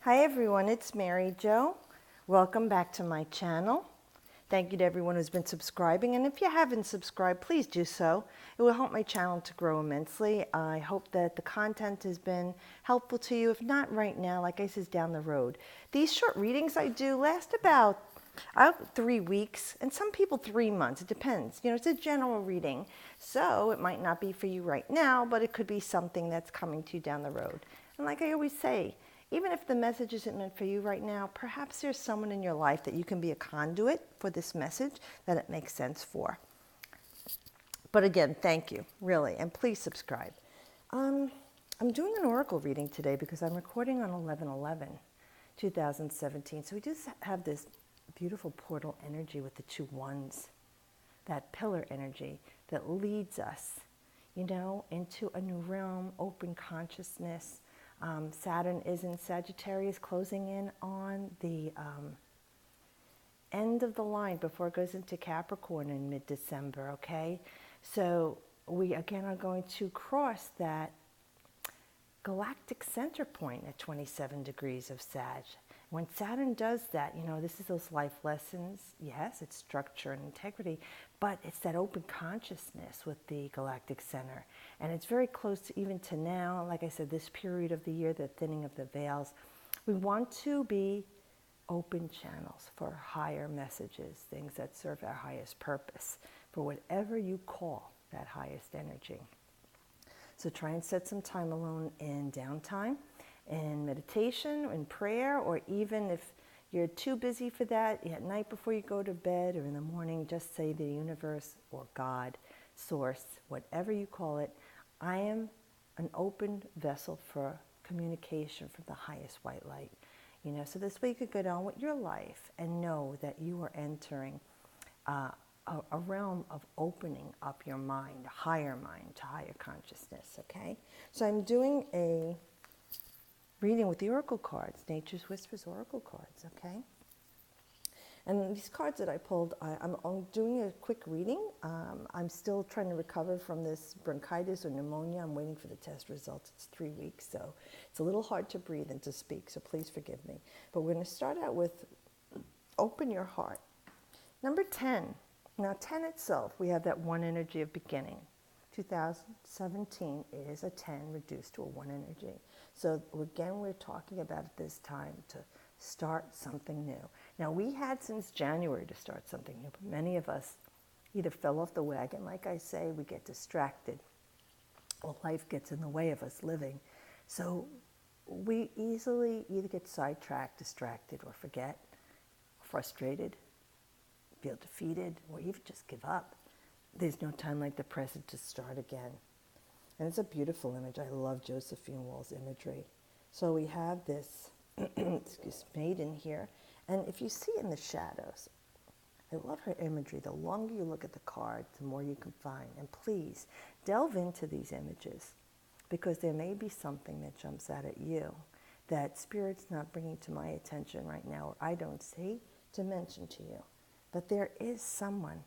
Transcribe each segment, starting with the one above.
Hi everyone, it's Mary Jo. Welcome back to my channel. Thank you to everyone who's been subscribing, and if you haven't subscribed, please do so. It will help my channel to grow immensely. I hope that the content has been helpful to you. If not right now, like I said, down the road. These short readings I do last about 3 weeks, and some people 3 months. It depends. It's a general reading, so it might not be for you right now, but it could be something that's coming to you down the road. And like I always say, even if the message isn't meant for you right now, perhaps there's someone in your life that you can be a conduit for this message that it makes sense for. But again, thank you, really, and please subscribe. I'm doing an oracle reading today because I'm recording on 11/11/2017. So we just have this beautiful portal energy with the two ones, that pillar energy that leads us, into a new realm, open consciousness. Saturn is in Sagittarius, closing in on the end of the line before it goes into Capricorn in mid-December, okay? So we again are going to cross that galactic center point at 27 degrees of Sag. When Saturn does that, this is those life lessons. Yes, it's structure and integrity, but it's that open consciousness with the galactic center. And it's very close to even to now, like I said, this period of the year, the thinning of the veils. We want to be open channels for higher messages, things that serve our highest purpose, for whatever you call that highest energy. So try and set some time alone in downtime, in meditation, in prayer, or even if you're too busy for that, at night before you go to bed or in the morning, just say the universe or God, source, whatever you call it, I am an open vessel for communication from the highest white light. So this way you could get on with your life and know that you are entering a realm of opening up your mind to higher consciousness, okay? So I'm doing a reading with the oracle cards, Nature's Whispers oracle cards, okay? And these cards that I pulled, I'm doing a quick reading. I'm still trying to recover from this bronchitis or pneumonia. I'm waiting for the test results. It's 3 weeks, so it's a little hard to breathe and to speak, so please forgive me. But we're going to start out with open your heart. Number 10. Now 10 itself, we have that one energy of beginning. 2017 is a 10 reduced to a 1 energy. So again, we're talking about at this time to start something new. Now we had since January to start something new, but many of us either fell off the wagon, like I say, we get distracted, or life gets in the way of us living. So we easily either get sidetracked, distracted, or forget, frustrated, feel defeated, or even just give up. There's no time like the present to start again. And it's a beautiful image. I love Josephine Wall's imagery. So we have this maiden here. And if you see in the shadows, I love her imagery. The longer you look at the card, the more you can find. And please, delve into these images, because there may be something that jumps out at you that Spirit's not bringing to my attention right now, or I don't see to mention to you. But there is someone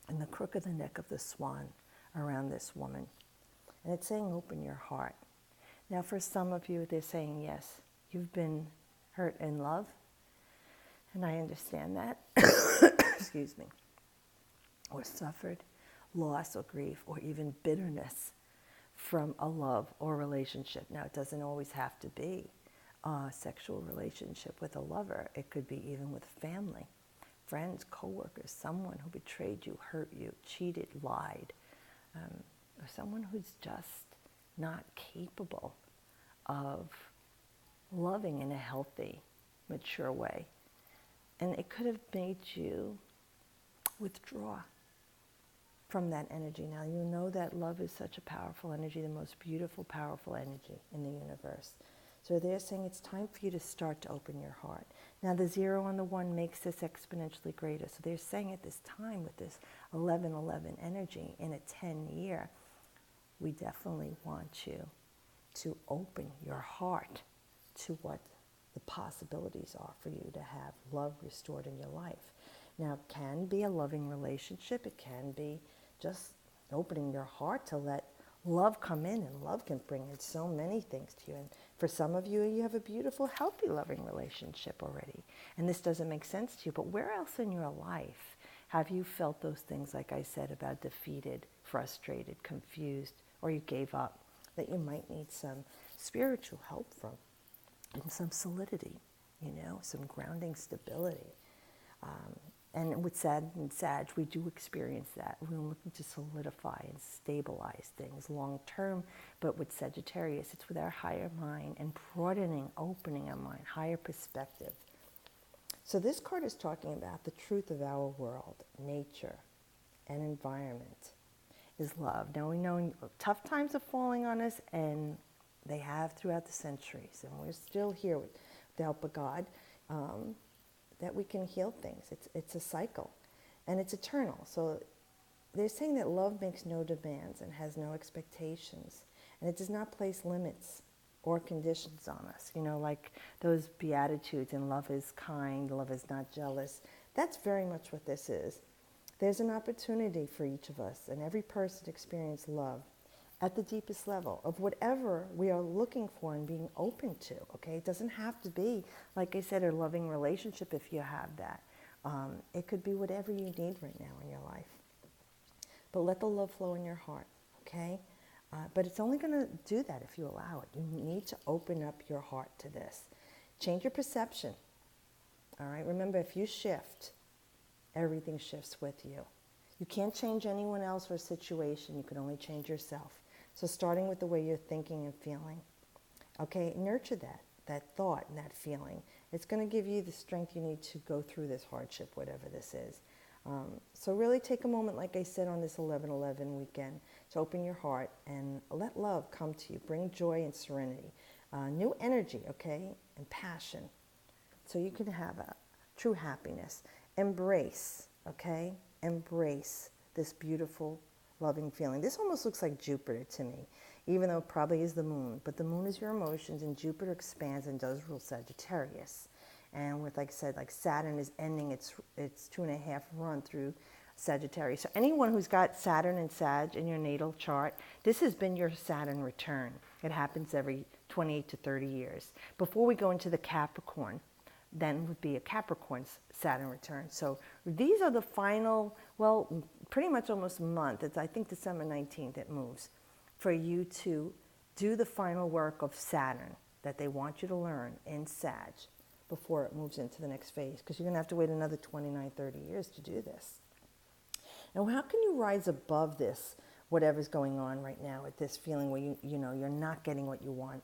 in the crook of the neck of the swan around this woman. And it's saying, open your heart. Now, for some of you, they're saying, yes, you've been hurt in love. And I understand that. Excuse me. Or suffered loss or grief or even bitterness from a love or relationship. Now, it doesn't always have to be a sexual relationship with a lover. It could be even with family. Friends, co-workers, someone who betrayed you, hurt you, cheated, lied, or someone who's just not capable of loving in a healthy, mature way. And it could have made you withdraw from that energy. Now, you know that love is such a powerful energy, the most beautiful, powerful energy in the universe. So they're saying it's time for you to start to open your heart. Now the 0 and the 1 makes this exponentially greater. So they're saying at this time with this 11/11 energy in a 10 year, we definitely want you to open your heart to what the possibilities are for you to have love restored in your life. Now it can be a loving relationship. It can be just opening your heart to let love come in, and love can bring in so many things to you. And for some of you, you have a beautiful, healthy, loving relationship already. And this doesn't make sense to you, but where else in your life have you felt those things, like I said, about defeated, frustrated, confused, or you gave up, that you might need some spiritual help from, and some solidity, some grounding stability. And with Saturn and Sag, we do experience that. We're looking to solidify and stabilize things long term. But with Sagittarius, it's with our higher mind and broadening, opening our mind, higher perspective. So this card is talking about the truth of our world, nature, and environment is love. Now we know tough times are falling on us, and they have throughout the centuries. And we're still here with the help of God. That we can heal things. It's a cycle, and it's eternal. So they're saying that love makes no demands and has no expectations, and it does not place limits or conditions on us. Like those Beatitudes, and love is kind, love is not jealous. That's very much what this is. There's an opportunity for each of us and every person to experience love at the deepest level of whatever we are looking for and being open to, okay? It doesn't have to be, like I said, a loving relationship if you have that. It could be whatever you need right now in your life. But let the love flow in your heart, okay? But it's only going to do that if you allow it. You need to open up your heart to this. Change your perception, all right? Remember, if you shift, everything shifts with you. You can't change anyone else or a situation. You can only change yourself. So starting with the way you're thinking and feeling, okay, nurture that thought and that feeling. It's going to give you the strength you need to go through this hardship, whatever this is. So really take a moment, like I said, on this 11/11 weekend, to open your heart and let love come to you. Bring joy and serenity, new energy, okay, and passion, so you can have a true happiness. Embrace, okay, embrace this beautiful, loving feeling. This almost looks like Jupiter to me, even though it probably is the moon. But the moon is your emotions, and Jupiter expands and does rule Sagittarius. And with, like I said, like Saturn is ending its 2.5 run through Sagittarius. So anyone who's got Saturn and Sag in your natal chart, this has been your Saturn return. It happens every 28 to 30 years. Before we go into the Capricorn, then would be a Capricorn's Saturn return. So these are the final, well, pretty much almost a month. It's, I think, December 19th it moves, for you to do the final work of Saturn that they want you to learn in Sag before it moves into the next phase, because you're going to have to wait another 29, 30 years to do this. And how can you rise above this, whatever's going on right now, with this feeling where you're not getting what you want?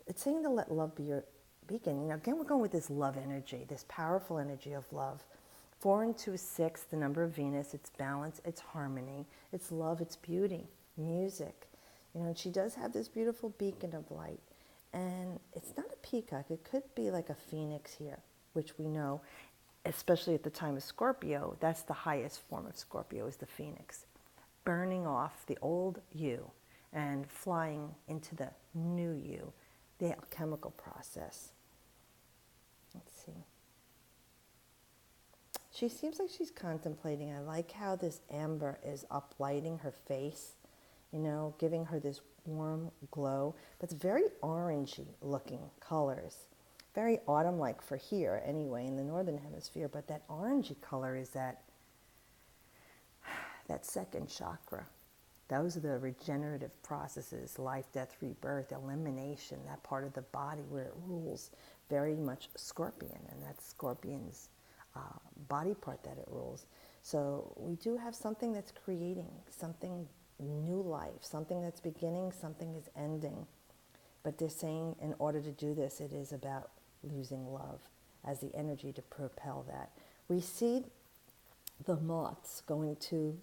It's saying to let love be your beacon. Again, we're going with this love energy, this powerful energy of love. 4 into 6, the number of Venus, it's balance, it's harmony, it's love, it's beauty, music. And she does have this beautiful beacon of light. And it's not a peacock. It could be like a phoenix here, which we know, especially at the time of Scorpio, that's the highest form of Scorpio, is the phoenix. Burning off the old you and flying into the new you, the alchemical process. Let's see. She seems like she's contemplating. I like how this amber is uplighting her face, giving her this warm glow. But it's very orangey looking colors. Very autumn-like for here anyway, in the northern hemisphere. But that orangey color is that second chakra. Those are the regenerative processes, life, death, rebirth, elimination, that part of the body where it rules, very much Scorpion, and that's Scorpion's body part that it rules. So we do have something that's creating, something new life, something that's beginning, something is ending. But they're saying in order to do this, it is about losing love as the energy to propel that. We see the moths going to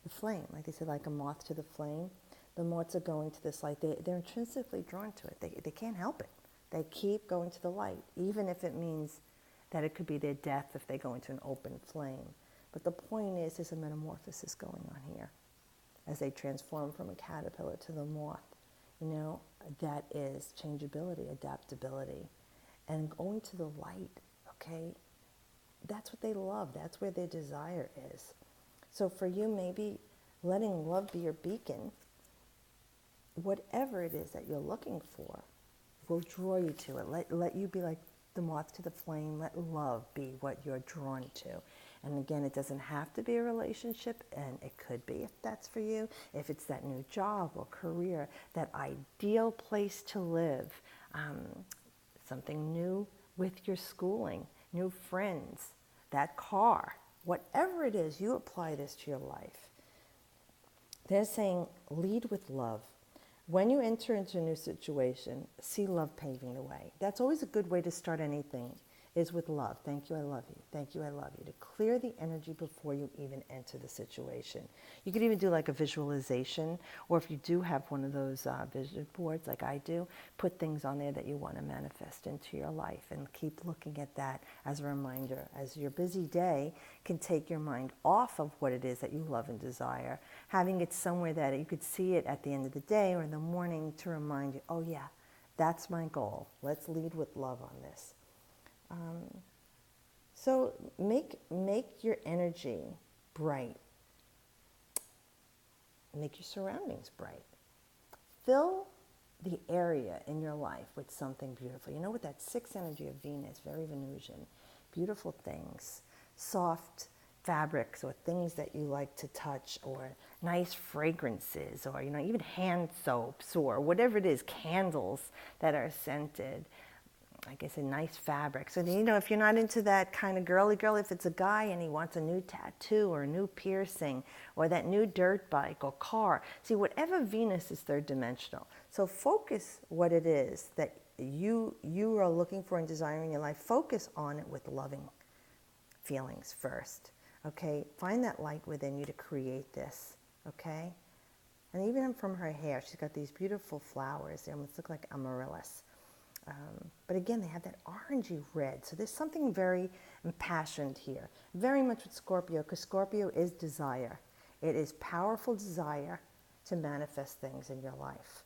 the flame, like I said, like a moth to the flame. The moths are going to this light. They're intrinsically drawn to it. They can't help it. They keep going to the light, even if it means that it could be their death if they go into an open flame. But the point is, there's a metamorphosis going on here as they transform from a caterpillar to the moth. That is changeability, adaptability, and going to the light, okay? That's what they love. That's where their desire is. So for you, maybe letting love be your beacon whatever it is that you're looking for will draw you to it. Let you be like the moth to the flame. Let love be what you're drawn to. And again, it doesn't have to be a relationship, and it could be if that's for you. If it's that new job or career, that ideal place to live, something new with your schooling, new friends, that car, whatever it is, you apply this to your life. They're saying lead with love. When you enter into a new situation, see love paving the way. That's always a good way to start anything, is with love. Thank you, I love you. Thank you, I love you. To clear the energy before you even enter the situation. You could even do like a visualization, or if you do have one of those vision boards like I do, put things on there that you want to manifest into your life and keep looking at that as a reminder, as your busy day can take your mind off of what it is that you love and desire, having it somewhere that you could see it at the end of the day or in the morning to remind you, oh yeah, that's my goal. Let's lead with love on this. So make your energy bright. Make your surroundings bright. Fill the area in your life with something beautiful. You know, with that 6th energy of Venus, very Venusian, beautiful things, soft fabrics or things that you like to touch, or nice fragrances, or, you know, even hand soaps or whatever it is, candles that are scented. Like I said, nice fabric. So, you know, if you're not into that kind of girly girl, if it's a guy and he wants a new tattoo or a new piercing or that new dirt bike or car, see, whatever Venus is 3rd dimensional. So focus what it is that you are looking for and desiring in your life. Focus on it with loving feelings first, okay? Find that light within you to create this, okay? And even from her hair, she's got these beautiful flowers. They almost look like amaryllis. But again, they have that orangey red. So there's something very impassioned here. Very much with Scorpio, because Scorpio is desire. It is powerful desire to manifest things in your life.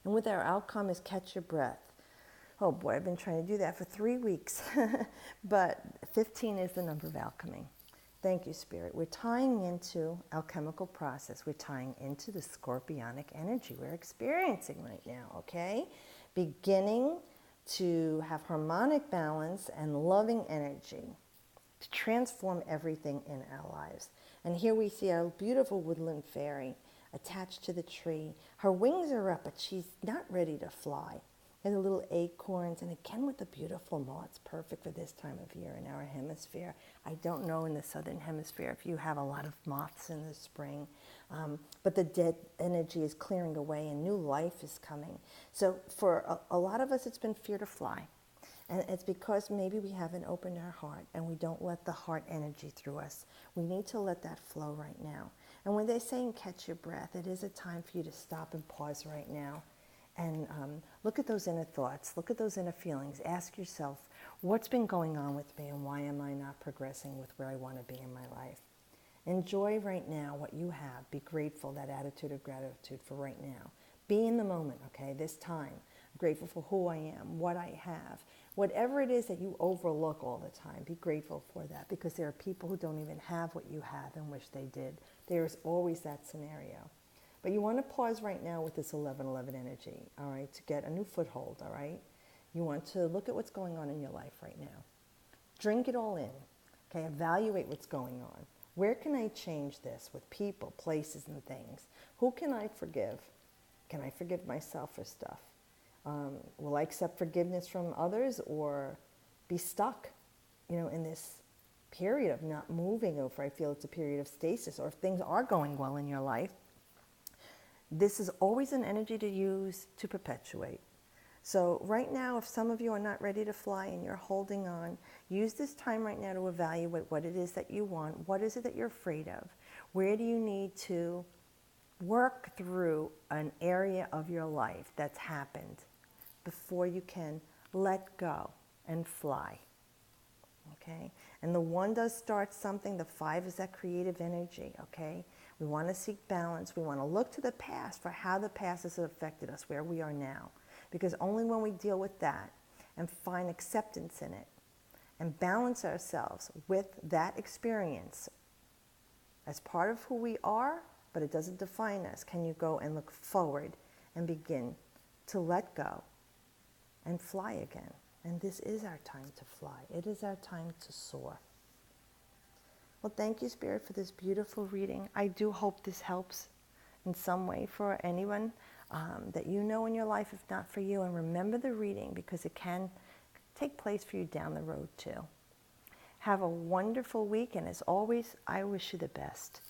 And with our outcome is catch your breath. Oh boy, I've been trying to do that for 3 weeks. But 15 is the number of alchemy. Thank you, Spirit. We're tying into alchemical process. We're tying into the scorpionic energy we're experiencing right now, okay? Beginning to have harmonic balance and loving energy to transform everything in our lives. And here we see our beautiful woodland fairy attached to the tree. Her wings are up, but she's not ready to fly. And the little acorns, and again with the beautiful moths, perfect for this time of year in our hemisphere. I don't know in the southern hemisphere if you have a lot of moths in the spring, but the dead energy is clearing away and new life is coming. So for a lot of us, it's been fear to fly. And it's because maybe we haven't opened our heart and we don't let the heart energy through us. We need to let that flow right now. And when they're saying catch your breath, it is a time for you to stop and pause right now. And look at those inner thoughts, look at those inner feelings. Ask yourself, what's been going on with me and why am I not progressing with where I want to be in my life? Enjoy right now what you have. Be grateful, that attitude of gratitude for right now. Be in the moment, okay, this time. I'm grateful for who I am, what I have. Whatever it is that you overlook all the time, be grateful for that, because there are people who don't even have what you have and wish they did. There is always that scenario. But you want to pause right now with this 11-11 energy, all right, to get a new foothold, all right? You want to look at what's going on in your life right now. Drink it all in, okay? Evaluate what's going on. Where can I change this with people, places, and things? Who can I forgive? Can I forgive myself for stuff? Will I accept forgiveness from others or be stuck, you know, in this period of not moving, or if I feel it's a period of stasis, or if things are going well in your life? This is always an energy to use to perpetuate. So right now, if some of you are not ready to fly and you're holding on, use this time right now to evaluate what it is that you want. What is it that you're afraid of? Where do you need to work through an area of your life that's happened before you can let go and fly? Okay? And the 1 does start something. The 5 is that creative energy, okay? We want to seek balance. We want to look to the past for how the past has affected us, where we are now. Because only when we deal with that and find acceptance in it and balance ourselves with that experience as part of who we are, but it doesn't define us. Can you go and look forward and begin to let go and fly again? And this is our time to fly. It is our time to soar. Well, thank you, Spirit, for this beautiful reading. I do hope this helps in some way for anyone that you know in your life, if not for you. And remember the reading, because it can take place for you down the road too. Have a wonderful week, and as always, I wish you the best.